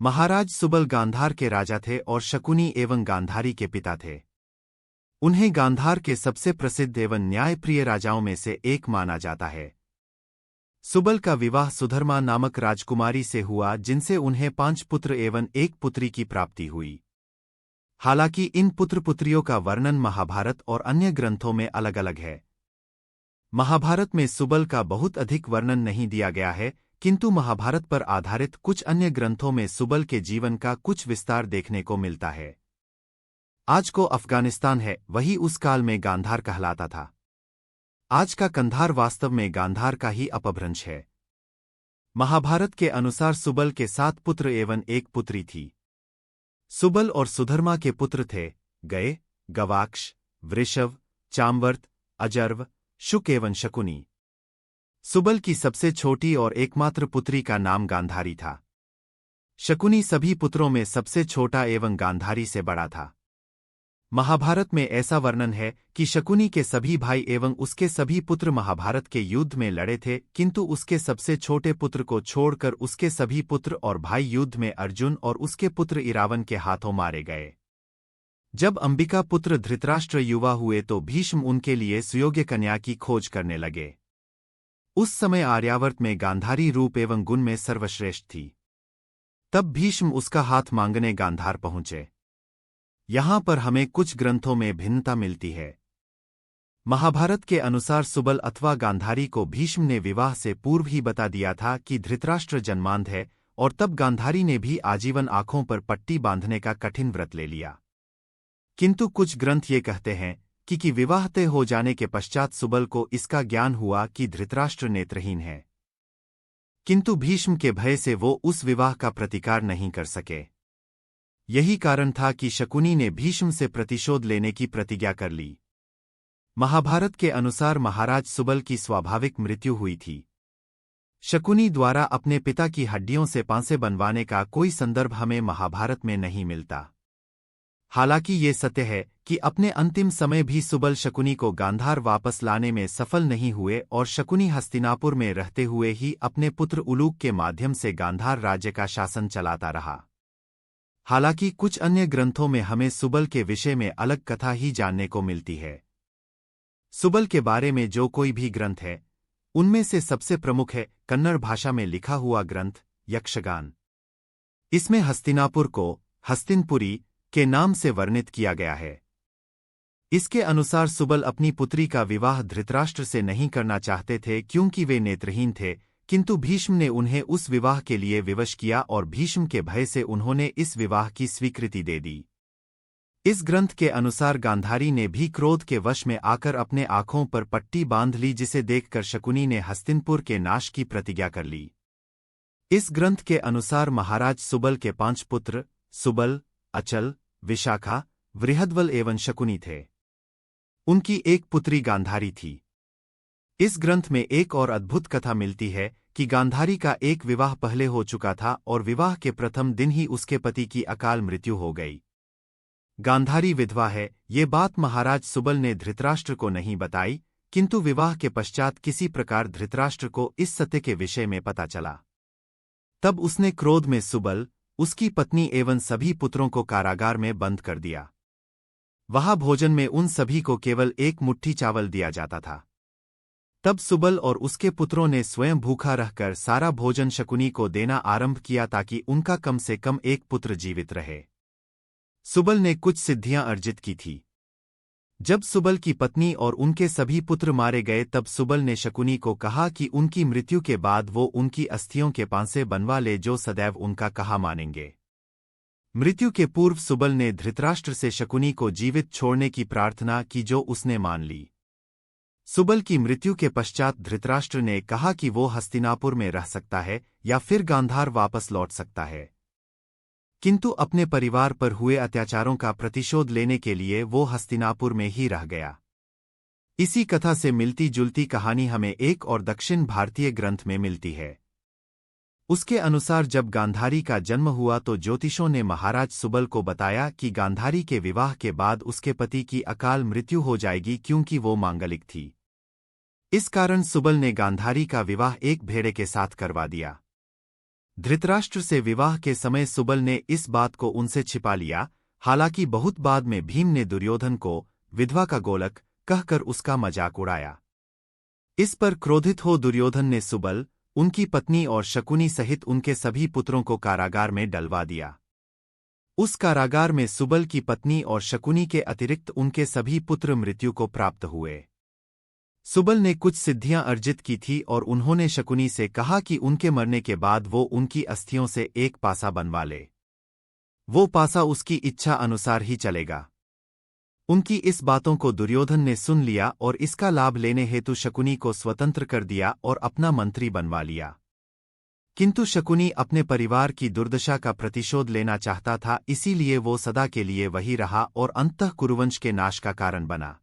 महाराज सुबल गांधार के राजा थे और शकुनी एवं गांधारी के पिता थे। उन्हें गांधार के सबसे प्रसिद्ध एवं न्यायप्रिय राजाओं में से एक माना जाता है। सुबल का विवाह सुधर्मा नामक राजकुमारी से हुआ, जिनसे उन्हें 5 पुत्र एवं 1 पुत्री की प्राप्ति हुई। हालांकि इन पुत्र पुत्रियों का वर्णन महाभारत और अन्य ग्रंथों में अलग अलग है। महाभारत में सुबल का बहुत अधिक वर्णन नहीं दिया गया है, किंतु महाभारत पर आधारित कुछ अन्य ग्रंथों में सुबल के जीवन का कुछ विस्तार देखने को मिलता है। आज को अफगानिस्तान है, वही उस काल में गांधार कहलाता था। आज का कंधार वास्तव में गांधार का ही अपभ्रंश है। महाभारत के अनुसार सुबल के 7 पुत्र एवं 1 पुत्री थी। सुबल और सुधर्मा के पुत्र थे गए, गवाक्ष, वृषभ, चाम्वर्त, अजर्व, शुक एवं शकुनी। सुबल की सबसे छोटी और एकमात्र पुत्री का नाम गांधारी था। शकुनी सभी पुत्रों में सबसे छोटा एवं गांधारी से बड़ा था। महाभारत में ऐसा वर्णन है कि शकुनी के सभी भाई एवं उसके सभी पुत्र महाभारत के युद्ध में लड़े थे, किंतु उसके सबसे छोटे पुत्र को छोड़कर उसके सभी पुत्र और भाई युद्ध में अर्जुन और उसके पुत्र इरावन के हाथों मारे गए। जब अंबिका पुत्र धृतराष्ट्र युवा हुए तो भीष्म उनके लिए सुयोग्य कन्या की खोज करने लगे। उस समय आर्यावर्त में गांधारी रूप एवं गुण में सर्वश्रेष्ठ थी। तब भीष्म उसका हाथ मांगने गांधार पहुंचे। यहां पर हमें कुछ ग्रंथों में भिन्नता मिलती है। महाभारत के अनुसार सुबल अथवा गांधारी को भीष्म ने विवाह से पूर्व ही बता दिया था कि धृतराष्ट्र जन्मांध है, और तब गांधारी ने भी आजीवन आंखों पर पट्टी बांधने का कठिन व्रत ले लिया। किंतु कुछ ग्रंथ ये कहते हैं कि विवाह तय हो जाने के पश्चात सुबल को इसका ज्ञान हुआ कि धृतराष्ट्र नेत्रहीन है, किंतु भीष्म के भय से वो उस विवाह का प्रतिकार नहीं कर सके। यही कारण था कि शकुनी ने भीष्म से प्रतिशोध लेने की प्रतिज्ञा कर ली। महाभारत के अनुसार महाराज सुबल की स्वाभाविक मृत्यु हुई थी। शकुनी द्वारा अपने पिता की हड्डियों से पांसे बनवाने का कोई संदर्भ हमें महाभारत में नहीं मिलता। हालांकि ये सत्य है कि अपने अंतिम समय भी सुबल शकुनी को गांधार वापस लाने में सफल नहीं हुए और शकुनी हस्तिनापुर में रहते हुए ही अपने पुत्र उलूक के माध्यम से गांधार राज्य का शासन चलाता रहा। हालांकि कुछ अन्य ग्रंथों में हमें सुबल के विषय में अलग कथा ही जानने को मिलती है। सुबल के बारे में जो कोई भी ग्रंथ है, उनमें से सबसे प्रमुख है कन्नड़ भाषा में लिखा हुआ ग्रंथ यक्षगान। इसमें हस्तिनापुर को हस्तिनपुरी के नाम से वर्णित किया गया है। इसके अनुसार सुबल अपनी पुत्री का विवाह धृतराष्ट्र से नहीं करना चाहते थे क्योंकि वे नेत्रहीन थे, किंतु भीष्म ने उन्हें उस विवाह के लिए विवश किया और भीष्म के भय से उन्होंने इस विवाह की स्वीकृति दे दी। इस ग्रंथ के अनुसार गांधारी ने भी क्रोध के वश में आकर अपने आंखों पर पट्टी बांध ली, जिसे देखकर शकुनी ने हस्तिनपुर के नाश की प्रतिज्ञा कर ली। इस ग्रंथ के अनुसार महाराज सुबल के 5 पुत्र सुबल, अचल, विशाखा, वृहद्वल एवं शकुनी थे। उनकी एक पुत्री गांधारी थी। इस ग्रंथ में एक और अद्भुत कथा मिलती है कि गांधारी का एक विवाह पहले हो चुका था और विवाह के प्रथम दिन ही उसके पति की अकाल मृत्यु हो गई। गांधारी विधवा है, ये बात महाराज सुबल ने धृतराष्ट्र को नहीं बताई, किंतु विवाह के पश्चात किसी प्रकार धृतराष्ट्र को इस सत्य के विषय में पता चला। तब उसने क्रोध में सुबल, उसकी पत्नी एवं सभी पुत्रों को कारागार में बंद कर दिया। वहां भोजन में उन सभी को केवल 1 मुट्ठी चावल दिया जाता था। तब सुबल और उसके पुत्रों ने स्वयं भूखा रहकर सारा भोजन शकुनी को देना आरंभ किया ताकि उनका कम से कम 1 पुत्र जीवित रहे। सुबल ने कुछ सिद्धियां अर्जित की थी। जब सुबल की पत्नी और उनके सभी पुत्र मारे गए तब सुबल ने शकुनी को कहा कि उनकी मृत्यु के बाद वो उनकी अस्थियों के पांसे बनवा ले जो सदैव उनका कहा मानेंगे। मृत्यु के पूर्व सुबल ने धृतराष्ट्र से शकुनी को जीवित छोड़ने की प्रार्थना की, जो उसने मान ली। सुबल की मृत्यु के पश्चात धृतराष्ट्र ने कहा कि वो हस्तिनापुर में रह सकता है या फिर गांधार वापस लौट सकता है, किंतु अपने परिवार पर हुए अत्याचारों का प्रतिशोध लेने के लिए वो हस्तिनापुर में ही रह गया। इसी कथा से मिलती जुलती कहानी हमें एक और दक्षिण भारतीय ग्रंथ में मिलती है। उसके अनुसार जब गांधारी का जन्म हुआ तो ज्योतिषों ने महाराज सुबल को बताया कि गांधारी के विवाह के बाद उसके पति की अकाल मृत्यु हो जाएगी क्योंकि वो मांगलिक थी। इस कारण सुबल ने गांधारी का विवाह एक भेड़े के साथ करवा दिया। धृतराष्ट्र से विवाह के समय सुबल ने इस बात को उनसे छिपा लिया, हालांकि बहुत बाद में भीम ने दुर्योधन को विधवा का गोलक कहकर उसका मजाक उड़ाया। इस पर क्रोधित हो दुर्योधन ने सुबल, उनकी पत्नी और शकुनी सहित उनके सभी पुत्रों को कारागार में डलवा दिया। उस कारागार में सुबल की पत्नी और शकुनी के अतिरिक्त उनके सभी पुत्र मृत्यु को प्राप्त हुए। सुबल ने कुछ सिद्धियां अर्जित की थी और उन्होंने शकुनी से कहा कि उनके मरने के बाद वो उनकी अस्थियों से एक पासा बनवा ले। वो पासा उसकी इच्छा अनुसार ही चलेगा। उनकी इस बातों को दुर्योधन ने सुन लिया और इसका लाभ लेने हेतु शकुनी को स्वतंत्र कर दिया और अपना मंत्री बनवा लिया। किंतु शकुनी अपने परिवार की दुर्दशा का प्रतिशोध लेना चाहता था, इसीलिए वो सदा के लिए वही रहा और अंततः कुरुवंश के नाश का कारण बना।